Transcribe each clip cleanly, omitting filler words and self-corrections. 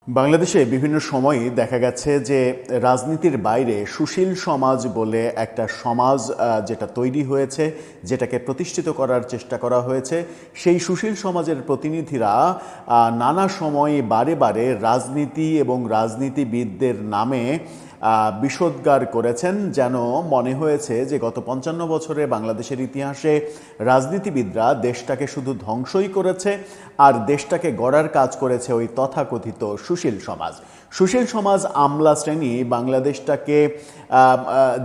বাংলাদেশে বিভিন্ন সময়ই দেখা গেছে যে রাজনীতির বাইরে সুশীল সমাজ বলে একটা সমাজ যেটা তৈরি হয়েছে, যেটাকে প্রতিষ্ঠিত করার চেষ্টা করা হয়েছে, সেই সুশীল সমাজের প্রতিনিধিরা নানা সময়ে বারে বারে রাজনীতি এবং রাজনীতিবিদদের নামে বিষোদ্গার করেছেন। যেন মনে হয়েছে যে গত ৫৫ বছরে বাংলাদেশের ইতিহাসে রাজনীতিবিদরা দেশটাকে শুধু ধ্বংসই করেছে, আর দেশটাকে গড়ার কাজ করেছে ওই তথাকথিত সুশীল সমাজ। সুশীল সমাজ আমলা শ্রেণী বাংলাদেশটাকে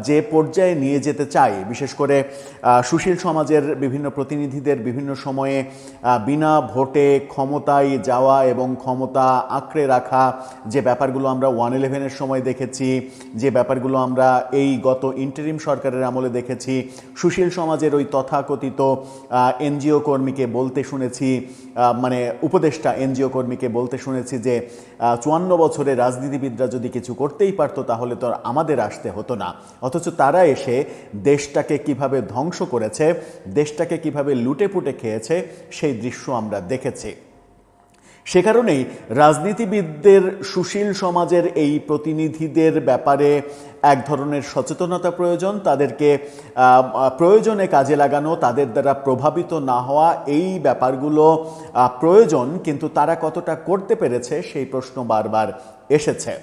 যে পর্যায়ে নিয়ে যেতে চায়, বিশেষ করে সুশীল সমাজের বিভিন্ন প্রতিনিধিদের বিভিন্ন সময়ে বিনা ভোটে ক্ষমতায় যাওয়া এবং ক্ষমতা আঁকড়ে রাখা, যে ব্যাপারগুলো আমরা 111-এর সময় দেখেছি, যে ব্যাপারগুলো আমরা এই গত ইন্টারিম সরকারের আমলে দেখেছি, সুশীল সমাজের ওই তথাকথিত এনজিও কর্মীকে বলতে শুনেছি, মানে উপদেষ্টা এনজিও কর্মীকে বলতে শুনেছি যে ৫৪ বছরে রাজনীতিবিদরা যদি কিছু করতেই পারতো তাহলে তো আমাদের আসতে হতো না। অথচ তারা এসে দেশটাকে কিভাবে ধ্বংস করেছে, দেশটাকে কিভাবে লুটেপুটে খেয়েছে, সেই দৃশ্য আমরা দেখেছি। সে কারণেই রাজনীতিবিদদের সুশীল সমাজের এই প্রতিনিধিদের ব্যাপারে এক ধরনের সচেতনতা প্রয়োজন, তাদেরকে প্রয়োজনে কাজে লাগানো, তাদের দ্বারা প্রভাবিত না হওয়া, এই ব্যাপারগুলো প্রয়োজন। কিন্তু তারা কতটা করতে পেরেছে সেই প্রশ্ন বারবার এসেছে।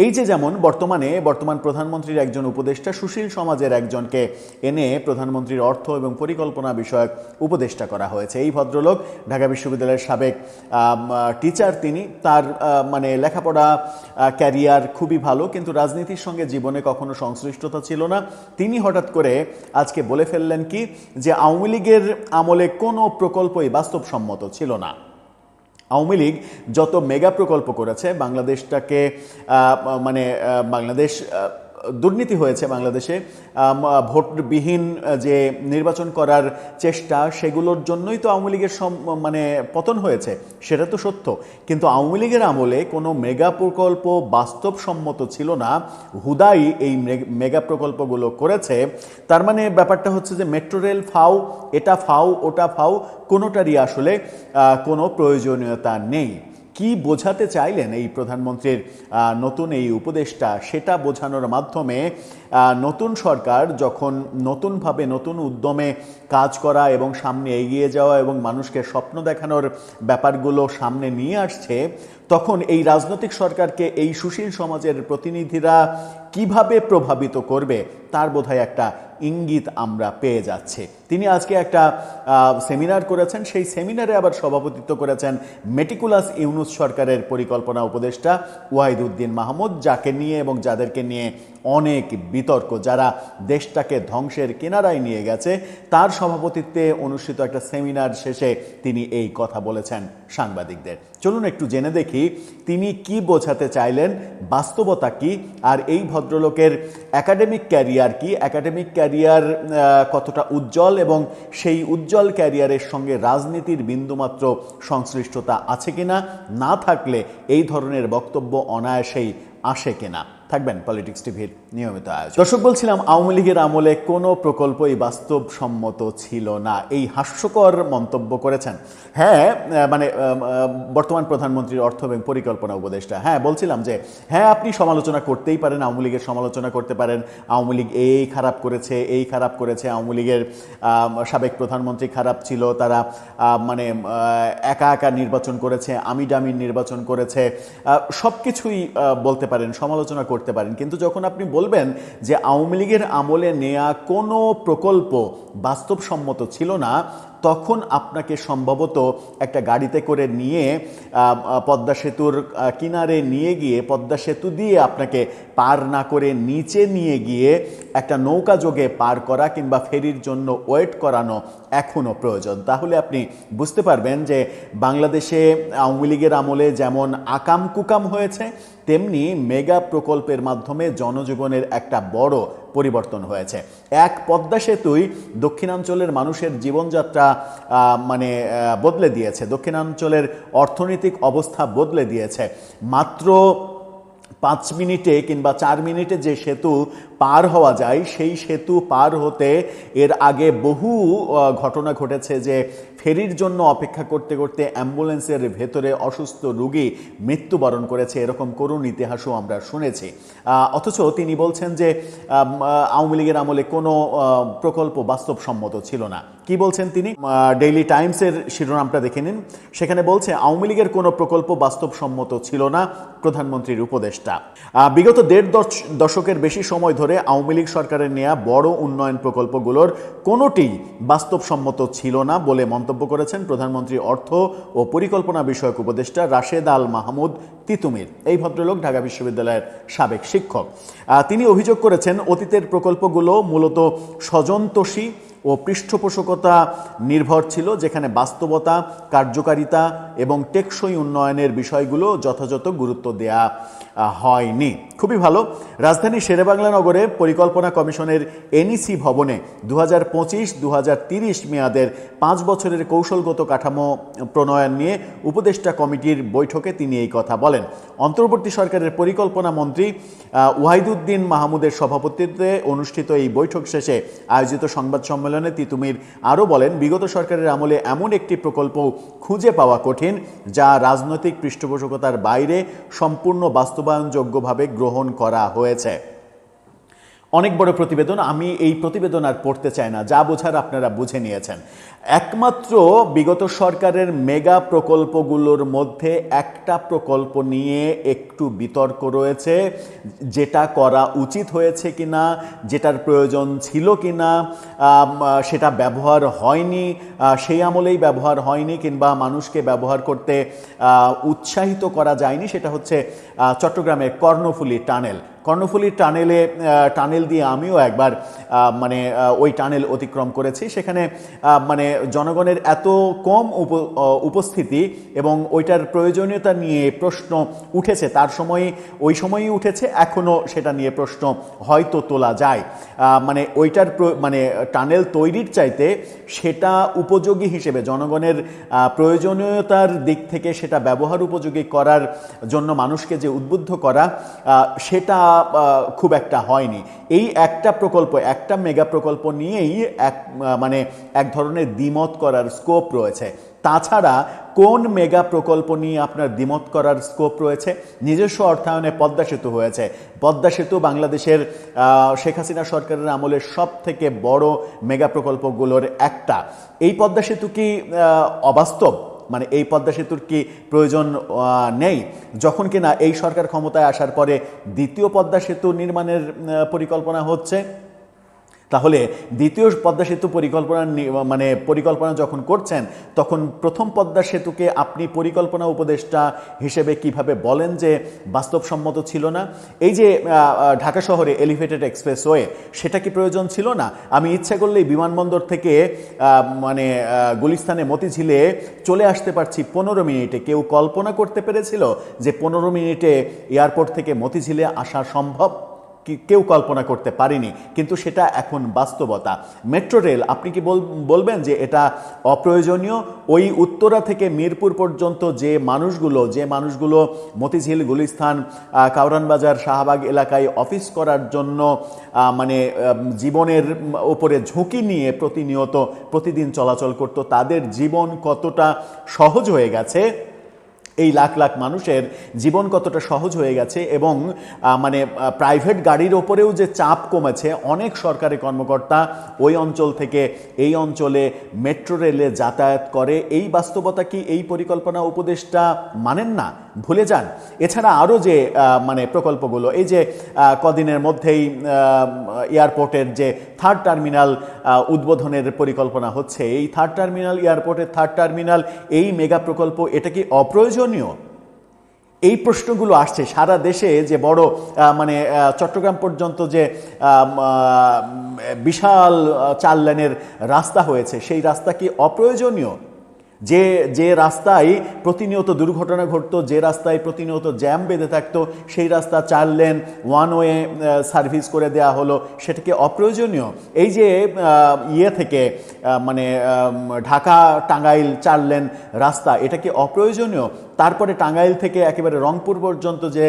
এই যে যেমন বর্তমান প্রধানমন্ত্রীর একজন উপদেষ্টা সুশীল সমাজের একজনকে এনে প্রধানমন্ত্রীর অর্থ এবং পরিকল্পনা বিষয়ক উপদেষ্টা করা হয়েছে। এই ভদ্রলোক ঢাকা বিশ্ববিদ্যালয়ের সাবেক টিচার, তিনি তার মানে লেখাপড়া ক্যারিয়ার খুবই ভালো, কিন্তু রাজনীতির সঙ্গে জীবনে কখনো সংশ্লিষ্টতা ছিল না। তিনি হঠাৎ করে আজকে বলে ফেললেন কি, যে আওয়ামী লীগের আমলে কোনো প্রকল্পই বাস্তবসম্মত ছিল না। আওয়ামী লীগ যত মেগা প্রকল্প করেছে বাংলাদেশটাকে, মানে বাংলাদেশ দুর্নীতি হয়েছে, বাংলাদেশে ভোটবিহীন যে নির্বাচন করার চেষ্টা, সেগুলোর জন্যই তো আওয়ামী লীগের মানে পতন হয়েছে, সেটা তো সত্য। কিন্তু আওয়ামী লীগের আমলে কোনো মেগা প্রকল্প বাস্তবসম্মত ছিল না, হুদাই এই মেগা প্রকল্পগুলো করেছে। তার মানে ব্যাপারটা হচ্ছে যে মেট্রো রেল ফাও, এটা ফাও, ওটা ফাও, কোনোটারই আসলে কোনো প্রয়োজনীয়তা নেই। কি বোঝাতে চাইলেন এই প্রধানমন্ত্রীর নতুন এই উপদেষ্টা, সেটা বোঝানোর মাধ্যমে নতুন সরকার যখন নতুনভাবে নতুন উদ্যমে কাজ করা এবং সামনে এগিয়ে যাওয়া এবং মানুষকে স্বপ্ন দেখানোর ব্যাপারগুলো সামনে নিয়ে আসছে, তখন এই রাজনৈতিক সরকারকে এই সুশীল সমাজের প্রতিনিধিরা কিভাবে প্রভাবিত করবে তার বোধহয় একটা ইঙ্গিত আমরা পেয়ে যাচ্ছি। তিনি আজকে একটা সেমিনার করেছেন, সেই সেমিনারে আবার সভাপতিত্ব করেছেন মেটিকুলাস ইউনুস সরকারের পরিকল্পনা উপদেষ্টা ওয়াহিদুদ্দিন মাহমুদ, যাকে নিয়ে এবং যাদেরকে নিয়ে অনেক বিতর্ক, যারা দেশটাকে ধ্বংসের কিনারায় নিয়ে গেছে। তার সভাপতিত্বে অনুষ্ঠিত একটা সেমিনার শেষে তিনি এই কথা বলেছেন সাংবাদিকদের। চলুন একটু জেনে দেখি তিনি কি বোঝাতে চাইলেন, বাস্তবতা কি, আর এই ভদ্রলোকের একাডেমিক ক্যারিয়ার কি, একাডেমিক ক্যারিয়ার কতটা উজ্জ্বল, এবং সেই উজ্জ্বল ক্যারিয়ারের সঙ্গে রাজনীতির বিন্দুমাত্র সংশ্লিষ্টতা আছে কিনা, না থাকলে এই ধরনের বক্তব্য অনায়াসেই আসে কিনা। থাকবেন পলিটিক্স টিভির নিয়মিত আয়োজন। দর্শক, বলছিলাম আওয়ামী লীগের আমলে কোনো প্রকল্পই বাস্তবসম্মত ছিল না, এই হাস্যকর মন্তব্য করেছেন। হ্যাঁ, মানে বর্তমান প্রধানমন্ত্রীর অর্থ এবং পরিকল্পনা উপদেষ্টা। হ্যাঁ, বলছিলাম যে হ্যাঁ, আপনি সমালোচনা করতেই পারেন, আওয়ামী লীগের সমালোচনা করতে পারেন, আওয়ামী লীগ এই খারাপ করেছে, এই খারাপ করেছে, আওয়ামী লীগের সাবেক প্রধানমন্ত্রী খারাপ ছিল, তারা মানে একা একা নির্বাচন করেছে, আমি ডামির নির্বাচন করেছে, সব কিছুই বলতে পারেন, সমালোচনা করতে পারেন। কিন্তু যখন আপনি বলবেন যে আওয়ামী লীগের আমলে নেয়া কোনো প্রকল্প বাস্তবসম্মত ছিল না, তখন আপনাকে সম্ভবত একটা গাড়িতে করে নিয়ে পদ্মা সেতুর কিনারে নিয়ে গিয়ে, পদ্মা সেতু দিয়ে আপনাকে পার না করে নিচে নিয়ে গিয়ে একটা নৌকা যোগে পার করা কিংবা ফেরির জন্য ওয়েট করানো এখনও প্রয়োজন। তাহলে আপনি বুঝতে পারবেন যে বাংলাদেশে আওয়ামী লীগের আমলে যেমন আকাম কুকাম হয়েছে, তেমনি মেগা প্রকল্পের মাধ্যমে জনজীবনের একটা বড় পরিবর্তন হয়েছে। এক পদ্মা সেতুই দক্ষিণাঞ্চলের মানুষের জীবনযাত্রা মানে বদলে দিয়েছে, দক্ষিণাঞ্চলের অর্থনৈতিক অবস্থা বদলে দিয়েছে। মাত্র 5 মিনিটে কিংবা 4 মিনিটে যে সেতু পার হওয়া যায়, সেই সেতু পার হতে এর আগে বহু ঘটনা ঘটেছে যে ফেরির জন্য অপেক্ষা করতে করতে অ্যাম্বুলেন্সের ভেতরে অসুস্থ রোগী মৃত্যুবরণ করেছে, এরকম করুণ ইতিহাসও আমরা শুনেছি। অথচ তিনি বলছেন যে আওয়ামী লীগের আমলে কোনো প্রকল্প বাস্তবসম্মত ছিল না। কি বলছেন তিনি? ডেইলি টাইমসের শিরোনামটা দেখে নিন। সেখানে বলছে, আওয়ামী লীগের কোনো প্রকল্প বাস্তবসম্মত ছিল না, প্রধানমন্ত্রীর উপদেষ্টা। বিগত 1.5 দশকের বেশি সময় ধরে আওয়ামী লীগ সরকারের নেয়া বড় উন্নয়ন প্রকল্পগুলোর কোনোটিই বাস্তবসম্মত ছিল না বলে মন্তব্য করেছেন প্রধানমন্ত্রী অর্থ ও পরিকল্পনা বিষয়ক উপদেষ্টা রাশেদ আল মাহমুদ তিতুমির। এই ভদ্রলোক ঢাকা বিশ্ববিদ্যালয়ের সাবেক শিক্ষক। তিনি অভিযোগ করেছেন, অতীতের প্রকল্পগুলো মূলত স্বজনতোষী ও পৃষ্ঠপোষকতা নির্ভর ছিল, যেখানে বাস্তবতা, কার্যকারিতা এবং টেকসই উন্নয়নের বিষয়গুলো যথাযথ গুরুত্ব দেয়া হয়নি। খুবই ভালো। রাজধানীর শেরেবাংলা নগরে পরিকল্পনা কমিশনের এনইসি ভবনে 2025-2030 মেয়াদের 5 বছরের কৌশলগত কাঠামো প্রণয়ন নিয়ে উপদেষ্টা কমিটির বৈঠকে তিনি এই কথা বলেন। অন্তর্বর্তী সরকারের পরিকল্পনা মন্ত্রী ওয়াহিদুদ্দিন মাহমুদের সভাপতিত্বে অনুষ্ঠিত এই বৈঠক শেষে আয়োজিত সংবাদ সম্মেলনে তিতুমির আরও বলেন, বিগত সরকারের আমলে এমন একটি প্রকল্প খুঁজে পাওয়া কঠিন যা রাজনৈতিক পৃষ্ঠপোষকতার বাইরে সম্পূর্ণ বাস্তবায়নযোগ্যভাবে গ্রহণ করা হয়েছে। অনেক বড় প্রতিবেদন, আমি এই প্রতিবেদন আর পড়তে চাই না, যা বোঝার আপনারা বুঝে নিয়েছেন। একমাত্র বিগত সরকারের মেগা প্রকল্পগুলোর মধ্যে একটা প্রকল্প নিয়ে একটু বিতর্ক রয়েছে, যেটা করা উচিত হয়েছে কিনা, যেটার প্রয়োজন ছিল কিনা, সেটা ব্যবহার হয়নি, সেই আমলেই ব্যবহার হয়নি কিংবা মানুষকে ব্যবহার করতে উৎসাহিত করা যায়নি। সেটা হচ্ছে চট্টগ্রামের কর্ণফুলী টানেল। কর্ণফুলী টানেল দিয়ে আমিও একবার ওই টানেল অতিক্রম করেছি। সেখানে জনগণের এত কম উপস্থিতি এবং ওইটার প্রয়োজনীয়তা নিয়ে প্রশ্ন উঠেছে, ওই সময়ই উঠেছে, এখনও সেটা নিয়ে প্রশ্ন হয়তো তোলা যায়। ওইটার টানেল তৈরির চাইতে সেটা উপযোগী হিসেবে জনগণের প্রয়োজনীয়তার দিক থেকে সেটা ব্যবহার উপযোগী করার জন্য মানুষকে যে উদ্বুদ্ধ করা, সেটা খুব একটা হয়নি। এই একটা প্রকল্প, একটা মেগা প্রকল্প নিয়েই এক ধরনের দ্বিমত করার স্কোপ রয়েছে। তাছাড়া কোন মেগা প্রকল্প নিয়ে আপনার দ্বিমত করার স্কোপ রয়েছে? নিজস্ব অর্থায়নে পদ্মা সেতু হয়েছে। পদ্মা সেতু বাংলাদেশের শেখ হাসিনা সরকারের আমলের সব থেকে বড় মেগা প্রকল্পগুলোর একটা। এই পদ্মা সেতু কি অবাস্তব? এই পদ্মা সেতুর কি প্রয়োজন নেই? যখন কিনা এই সরকার ক্ষমতায় আসার পরে দ্বিতীয় পদ্মা সেতু নির্মাণের পরিকল্পনা হচ্ছে, তাহলে দ্বিতীয় পদ্মা সেতু পরিকল্পনা যখন করছেন, তখন প্রথম পদ্মা সেতুকে আপনি পরিকল্পনা উপদেষ্টা হিসেবে কিভাবে বলেন যে বাস্তবসম্মত ছিল না? এই যে ঢাকা শহরে এলিভেটেড এক্সপ্রেসওয়ে, সেটা কি প্রয়োজন ছিল না? আমি ইচ্ছা করলেই বিমানবন্দর থেকে গুলিস্তানে মতিঝিলে চলে আসতে পারছি 15 মিনিটে। কেউ কল্পনা করতে পেরেছিল যে 15 মিনিটে এয়ারপোর্ট থেকে মতিঝিলে আসা সম্ভব? কেউ কল্পনা করতে পারেনি, কিন্তু সেটা এখন বাস্তবতা। মেট্রো রেল, আপনি কি বলবেন যে এটা অপ্রয়োজনীয়? ওই উত্তরা থেকে মিরপুর পর্যন্ত যে মানুষগুলো মতিঝিল, গুলিস্তান, কাউরান বাজার, শাহবাগ এলাকায় অফিস করার জন্য জীবনের উপরে ঝুঁকি নিয়ে প্রতিদিন চলাচল করত, তাদের জীবন কতটা সহজ হয়ে গেছে, এই লাখ লাখ মানুষের জীবন কতটা সহজ হয়ে গেছে, এবং প্রাইভেট গাড়ির ওপরেও যে চাপ কমেছে। অনেক সরকারি কর্মকর্তা ওই অঞ্চল থেকে এই অঞ্চলে মেট্রো রেলে যাতায়াত করে। এই বাস্তবতা কি এই পরিকল্পনা উপদেষ্টা মানেন না? ভুলে যান। এছাড়া আরও যে প্রকল্পগুলো, এই যে কদিনের মধ্যেই এয়ারপোর্টের যে থার্ড টার্মিনাল উদ্বোধনের পরিকল্পনা হচ্ছে, এই থার্ড টার্মিনাল, এয়ারপোর্টের থার্ড টার্মিনাল, এই মেগা প্রকল্প, এটা কি অপ্রয়োজনীয়? এই প্রশ্নগুলো আসছে সারা দেশে। যে বড় চট্টগ্রাম পর্যন্ত যে বিশাল 4 লেনের রাস্তা হয়েছে, সেই রাস্তা কি অপ্রয়োজনীয়? যে রাস্তায় প্রতিনিয়ত দুর্ঘটনা ঘটতো, যে রাস্তায় প্রতিনিয়ত জ্যাম বেঁধে থাকতো, সেই রাস্তা 4 লেন ওয়ান ওয়ে সার্ভিস করে দেয়া হলো, সেটা কি অপ্রয়োজনীয়? এই যে থেকে ঢাকা টাঙ্গাইল 4 লেন রাস্তা, এটা কি অপ্রয়োজনীয়? তারপরে টাঙ্গাইল থেকে একেবারে রংপুর পর্যন্ত যে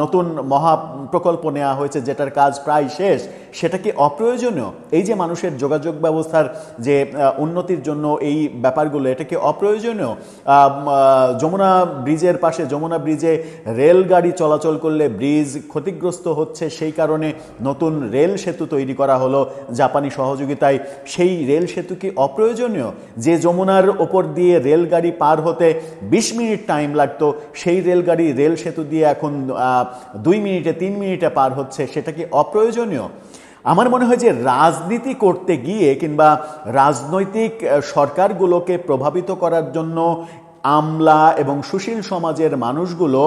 নতুন মহা প্রকল্প নেওয়া হয়েছে, যেটার কাজ প্রায় শেষ, সেটা কি অপ্রয়োজনীয়? এই যে মানুষের যোগাযোগ ব্যবস্থার যে উন্নতির জন্য এই ব্যাপারগুলো, এটা কি অপ্রয়োজনীয়? যমুনা ব্রিজের পাশে, যমুনা ব্রিজে রেলগাড়ি চলাচল করলে ব্রিজ ক্ষতিগ্রস্ত হচ্ছে, সেই কারণে নতুন রেল সেতু তৈরি করা হলো জাপানি সহযোগিতায়। সেই রেল সেতু কি অপ্রয়োজনীয়? যে যমুনার ওপর দিয়ে রেলগাড়ি পার হতে 20 মিনিট টাইম লাগতো, সেই রেলগাড়ি রেল সেতু দিয়ে এখন 2 মিনিটে 3 মিনিটে পার হচ্ছে, সেটা কি অপ্রয়োজনীয়? আমার মনে হয় যে রাজনীতি করতে গিয়ে কিংবা রাজনৈতিক সরকারগুলোকে প্রভাবিত করার জন্য আমলা এবং সুশীল সমাজের মানুষগুলো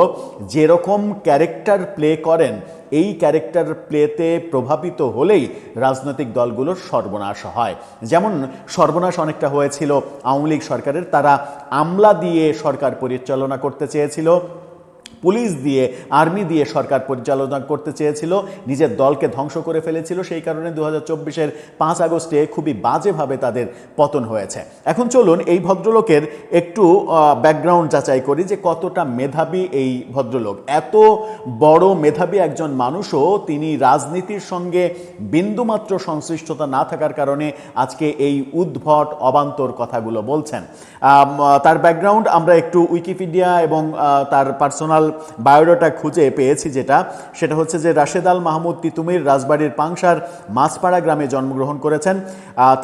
যেরকম ক্যারেক্টার প্লে করেন, এই ক্যারেক্টার প্লেতে প্রভাবিত হলেই রাজনৈতিক দলগুলোর সর্বনাশ হয়। যেমন সর্বনাশ অনেকটা হয়েছিল আওয়ামী লীগ সরকারের। তারা আমলা দিয়ে সরকার পরিচালনা করতে চেয়েছিল, পুলিশ দিয়ে, আর্মি দিয়ে সরকার পরিচালনা করতে চেয়েছিল, নিজের দলকে ধ্বংস করে ফেলেছিল। সেই কারণে 2024-এর 5 আগস্টে খুবই বাজেভাবে তাদের পতন হয়েছে। এখন চলুন এই ভদ্রলোকের একটু ব্যাকগ্রাউন্ড যাচাই করি যে কতটা মেধাবী এই ভদ্রলোক। এত বড় মেধাবী একজন মানুষও তিনি রাজনীতির সঙ্গে বিন্দুমাত্র সংশ্লিষ্টতা না থাকার কারণে আজকে এই উদ্ভট অবান্তর কথাগুলো বলছেন। তার ব্যাকগ্রাউন্ড আমরা একটু উইকিপিডিয়া এবং তার পার্সোনাল বায়োডাটা খুঁজে পেয়েছি, সেটা হচ্ছে যে রাশেদ আল মাহমুদ তিতুমির রাজবাড়ির পাংশার মাছপাড়া গ্রামে জন্মগ্রহণ করেছেন।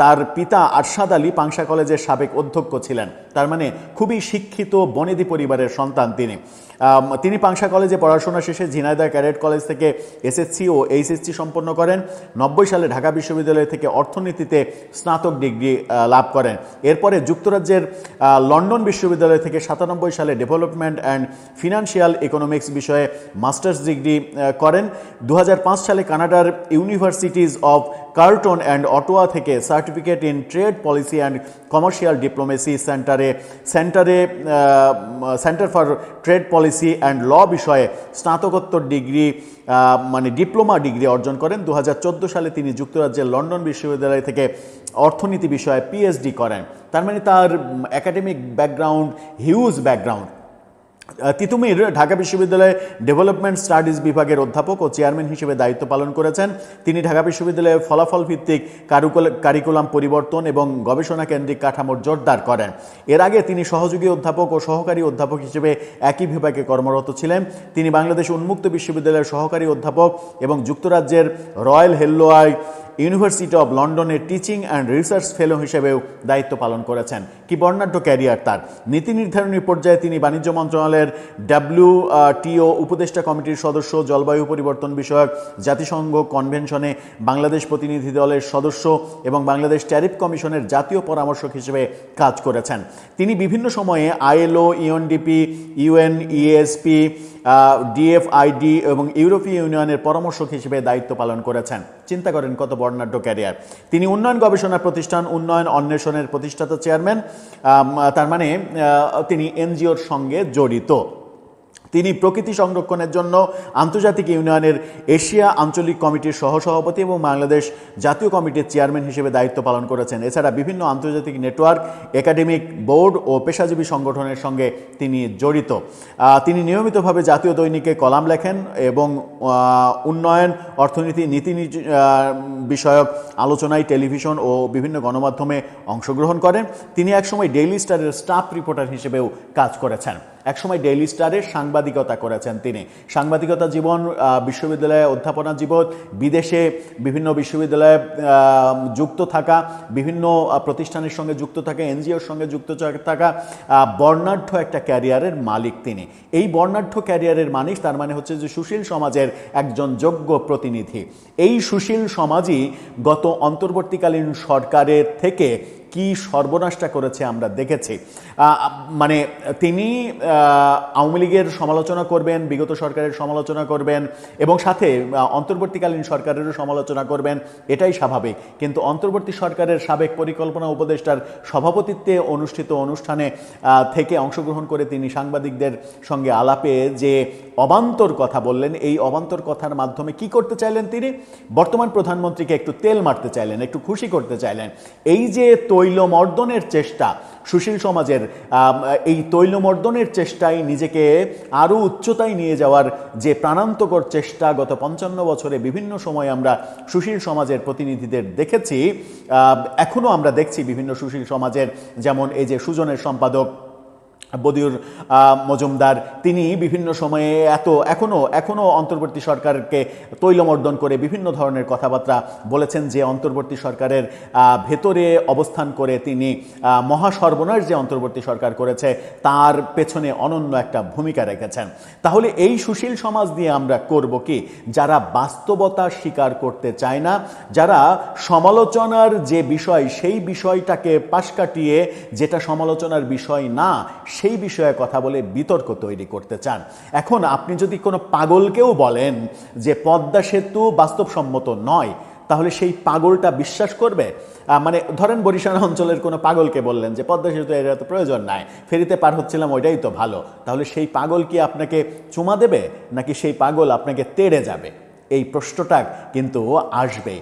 তার পিতা আরশাদ আলী পাংশা কলেজের সাবেক অধ্যক্ষ ছিলেন। তার মানে খুবই শিক্ষিত বনেদি পরিবারের সন্তান তিনি পাংশা কলেজে পড়াশোনা শেষে ঝিনাইদহ ক্যাডেট কলেজ থেকে এসএসসি ও এইচএসসি সম্পন্ন করেন। 90 সালে ঢাকা বিশ্ববিদ্যালয় থেকে অর্থনীতিতে স্নাতক ডিগ্রি লাভ করেন। এরপরে যুক্তরাজ্যের লন্ডন বিশ্ববিদ্যালয় থেকে 97 সালে ডেভেলপমেন্ট অ্যান্ড ফিনান্সিয়াল ইকোনমিক্স বিষয়ে মাস্টার্স ডিগ্রি করেন। 2005 সালে কানাডার universities of Carleton and Ottawa থেকে certificate in trade policy and commercial diplomacy centre for trade policy and law বিষয়ে স্নাতকোত্তর ডিগ্রি মানে ডিপ্লোমা ডিগ্রি অর্জন করেন। 2014 সালে তিনি যুক্তরাজ্যের লন্ডন বিশ্ববিদ্যালয় থেকে অর্থনীতি বিষয়ে পিএইচডি করেন। তার মানে তার academic background huge background. Titumir Dhaka বিশ্ববিদ্যালয়ে ডেভেলপমেন্ট স্টাডিজ বিভাগের অধ্যাপক ও চেয়ারম্যান হিসেবে দায়িত্ব পালন করেছেন। তিনি ঢাকা বিশ্ববিদ্যালয়ে ফলাফল ভিত্তিক কারিকুলাম পরিবর্তন এবং গবেষণা কেন্দ্রিক কাঠামোর জোরদার করেন। এর আগে তিনি সহযোগী অধ্যাপক ও সহকারী অধ্যাপক হিসেবে একই বিভাগে কর্মরত ছিলেন। তিনি বাংলাদেশ উন্মুক্ত বিশ্ববিদ্যালয়ের সহকারী অধ্যাপক এবং যুক্তরাজ্যের রয়্যাল হেললোয়াই ইউনিভার্সিটি অব লন্ডনের টিচিং অ্যান্ড রিসার্চ ফেলো হিসেবেও দায়িত্ব পালন করেছেন। কি বর্ণাঢ্য ক্যারিয়ার তার! নীতি নির্ধারণী পর্যায়ে তিনি বাণিজ্য মন্ত্রণালয়ের WTO উপদেষ্টা কমিটির সদস্য, জলবায়ু পরিবর্তন বিষয়ক জাতিসংঘ কনভেনশনে বাংলাদেশ প্রতিনিধি দলের সদস্য এবং বাংলাদেশ ট্যারিফ কমিশনের জাতীয় পরামর্শক হিসেবে কাজ করেছেন। তিনি বিভিন্ন সময়ে ILO, UNDP, UNESP, DFID এবং ইউরোপীয় ইউনিয়নের পরামর্শক হিসেবে দায়িত্ব পালন করেছেন। চিন্তা করেন কত বর্ণাঢ্য ক্যারিয়ার। তিনি উন্নয়ন গবেষণা প্রতিষ্ঠান উন্নয়ন অন্বেষণের প্রতিষ্ঠাতা চেয়ারম্যান। তার মানে তিনি এনজিওর সঙ্গে জড়িত। তিনি প্রকৃতি সংরক্ষণের জন্য আন্তর্জাতিক ইউনিয়নের এশিয়া আঞ্চলিক কমিটির সহসভাপতি এবং বাংলাদেশ জাতীয় কমিটির চেয়ারম্যান হিসেবে দায়িত্ব পালন করেছেন। এছাড়া বিভিন্ন আন্তর্জাতিক নেটওয়ার্ক, একাডেমিক বোর্ড ও পেশাজীবী সংগঠনের সঙ্গে তিনি জড়িত। তিনি নিয়মিতভাবে জাতীয় দৈনিকে কলাম লেখেন এবং উন্নয়ন, অর্থনীতি, নীতি বিষয়ক আলোচনায় টেলিভিশন ও বিভিন্ন গণমাধ্যমে অংশগ্রহণ করেন। তিনি একসময় ডেইলি স্টারের স্টাফ রিপোর্টার হিসেবেও কাজ করেছেন। একসময় ডেইলি স্টারের সাংবাদিকতা করেছেন তিনি। সাংবাদিকতা জীবন, বিশ্ববিদ্যালয়ে অধ্যাপনা জীবন, বিদেশে বিভিন্ন বিশ্ববিদ্যালয়ে যুক্ত থাকা, বিভিন্ন প্রতিষ্ঠানের সঙ্গে যুক্ত থাকা, এনজিওর সঙ্গে যুক্ত থাকা, বর্ণাঢ্য একটা ক্যারিয়ারের মালিক তিনি। এই বর্ণাঢ্য ক্যারিয়ারের মালিক, তার মানে হচ্ছে যে সুশীল সমাজের একজন যোগ্য প্রতিনিধি। এই সুশীল সমাজই গত অন্তর্বর্তীকালীন সরকারের থেকে কি সর্বনাশটা করেছে আমরা দেখেছি। মানে তিনি আওয়ামী লীগের সমালোচনা করবেন, বিগত সরকারের সমালোচনা করবেন এবং সাথে অন্তর্বর্তীকালীন সরকারেরও সমালোচনা করবেন, এটাই স্বাভাবিক। কিন্তু অন্তর্বর্তী সরকারের সাবেক পরিকল্পনা উপদেষ্টার সভাপতিত্বে অনুষ্ঠিত অনুষ্ঠানে থেকে অংশগ্রহণ করে তিনি সাংবাদিকদের সঙ্গে আলাপে যে অবান্তর কথা বললেন। এই অবান্তর কথার মাধ্যমে কি করতে চাইলেন তিনি? বর্তমান প্রধানমন্ত্রীকে একটু তেল মারতে চাইলেন, একটু খুশি করতে চাইলেন। এই যে তৈলমর্দনের চেষ্টা সুশীল সমাজের, এই তৈলমর্দনের চেষ্টায় নিজেকে আরও উচ্চতায় নিয়ে যাওয়ার যে প্রাণান্তকর চেষ্টা গত 55 বছরে বিভিন্ন সময় আমরা সুশীল সমাজের প্রতিনিধিদের দেখেছি, এখনও আমরা দেখছি বিভিন্ন সুশীল সমাজের, যেমন এই যে সুজনের সম্পাদক বদিউর মজুমদার, তিনি বিভিন্ন সময়ে এখনো অন্তর্বর্তী সরকারকে তৈলমর্দন করে বিভিন্ন ধরনের কথাবার্তা বলেছেন, যে অন্তর্বর্তী সরকারের ভেতরে অবস্থান করে তিনি মহাসর্বনাশ যে অন্তর্বর্তী সরকার করেছে তার পেছনে অনন্য একটা ভূমিকা রেখেছেন। তাহলে এই সুশীল সমাজ দিয়ে আমরা করব কি? যারা বাস্তবতা স্বীকার করতে চায় না, যারা সমালোচনার যে বিষয় সেই বিষয়টাকে পাশ কাটিয়ে যেটা সমালোচনার বিষয় না সেই বিষয়ে কথা বলে বিতর্ক তৈরি করতে চান। এখন আপনি যদি কোনো পাগলকেও বলেন যে পদ্মা সেতু বাস্তবসম্মত নয়, তাহলে সেই পাগলটা বিশ্বাস করবে? মানে ধরেন বরিশাল অঞ্চলের কোনো পাগলকে বললেন যে পদ্মা সেতু এর এত প্রয়োজন নাই, ফেরিতে পার হচ্ছিলাম, ওইটাই তো ভালো, তাহলে সেই পাগল কি আপনাকে চুমা দেবে, নাকি সেই পাগল আপনাকে তেড়ে যাবে? এই প্রশ্নটা কিন্তু আসবে।